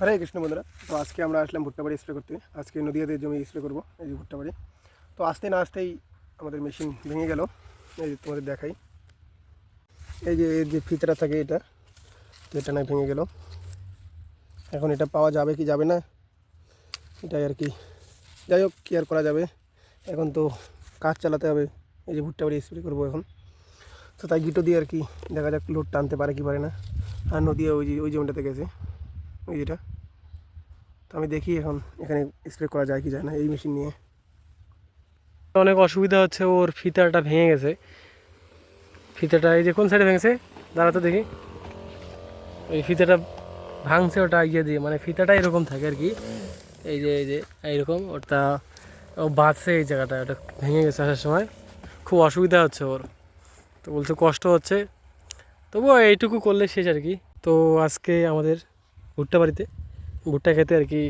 হরে কৃষ্ণ বন্ধুরা। তো আজকে আমরা আসলাম ভুট্টা বাড়ি স্প্রে করতে। আজকে নদীয়াতে জমি স্প্রে করবো, এই যে ভুট্টা বাড়ি। তো আসতে না আসতেই আমাদের মেশিন ভেঙে গেল। এই যে তোমাদের দেখাই, এই যে এর যে ফিতাটা থাকে এটা, তো এটা না ভেঙে গেল। এখন এটা পাওয়া যাবে কি যাবে না এটাই আর কি। যাই হোক, কি আর করা যাবে, এখন তো কাজ চালাতে হবে। এই যে ভুট্টা বাড়ি স্প্রে করবো এখন, তো তাই গিটো দিয়ে আর কি দেখা যাক লোড টানতে পারে কি পারে না। আর নদীয়া ওই জমিটাতে গেছে, ওই যেটা। তো আমি দেখি এখন এখানে স্প্রে করা যায় কি যায় না এই মেশিন নিয়ে। অনেক অসুবিধা হচ্ছে, ওর ফিতাটা ভেঙে গেছে। ফিতাটা এই যে কোন সাইডে ভেঙেছে, দাঁড়াতে দেখি। এই ফিতাটা ভাঙছে ওটা ইয়ে দিয়ে, মানে ফিতাটা এরকম থাকে আর কি। এই যে এইরকম ওটা ও বাঁধছে এই জায়গাটা, ওটা ভেঙে গেছে আসার সময়। খুব অসুবিধা হচ্ছে ওর, তো বলছে কষ্ট হচ্ছে, তবুও এইটুকু করলে শেষ আর কি। তো আজকে আমাদের ভুট্টা বাড়িতে ভুট্টা খেতে আর কি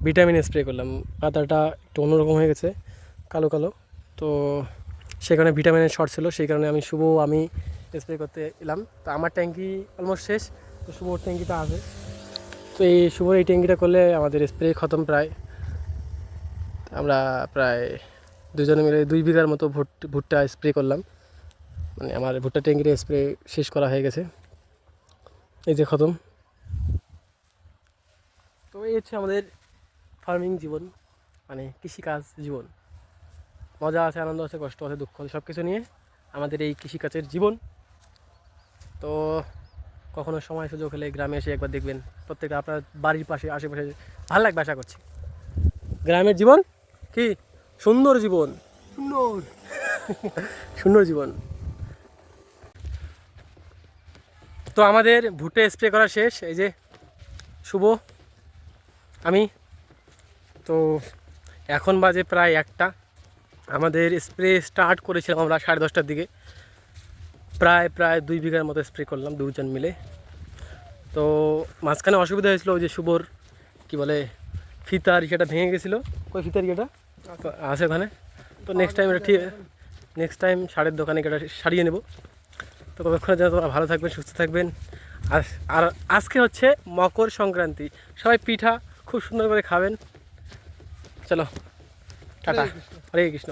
ভিটামিন স্প্রে করলাম। পাতাটা একটু অন্যরকম হয়ে গেছে, কালো কালো। তো সেখানে ভিটামিনের শর্ট ছিল, সেই কারণে আমি স্প্রে করতে এলাম। তো আমার ট্যাঙ্কি অলমোস্ট শেষ, তো শুভর ট্যাঙ্কিটা আছে। তো এই শুভর এই ট্যাঙ্কিটা করলে আমাদের স্প্রে খতম প্রায়। আমরা প্রায় দুজনে মিলে 2 বিঘার মতো ভুট্টা স্প্রে করলাম। মানে আমার ভুট্টা ট্যাঙ্কিটা স্প্রে শেষ করা হয়ে গেছে, এই যে খতম। তো এই হচ্ছে আমাদের ফার্মিং জীবন, মানে কৃষিকাজ জীবন। মজা আছে, আনন্দ আছে, কষ্ট আছে, দুঃখ আছে, সব কিছু নিয়ে আমাদের এই কৃষিকাজের জীবন। তো কখনো সময় সুযোগ হলে গ্রামে এসে একবার দেখবেন। প্রত্যেকটা আপনার বাড়ির পাশে আশেপাশে ভালো লাগবে আশা করছি। গ্রামের জীবন কি সুন্দর জীবন, সুন্দর। সুন্দর জীবন। তো আমাদের ভুট্টা স্প্রে করা শেষ, এই যে শুভ, আমি। তো এখন বাজে প্রায় 1টা। আমাদের স্প্রে স্টার্ট করেছিলাম আমরা 10:30টার দিকে। প্রায় 2 বিঘার মতো স্প্রে করলাম দুজন মিলে। তো মাঝখানে অসুবিধা হয়েছিল, ওই যে শুভর কী বলে ফিতার ইয়েটা ভেঙে গেছিলো। কই ফিতার ইয়েটা আছে ওখানে। তো নেক্সট টাইম সারের দোকানে এটা সারিয়ে নেব। তো ততক্ষণে যেন তোমরা ভালো থাকবেন, সুস্থ থাকবেন। আর আর আজকে হচ্ছে মকর সংক্রান্তি, সবাই পিঠা খুব সুন্দর করে খাবেন। চলো টাটা, হরে কৃষ্ণ।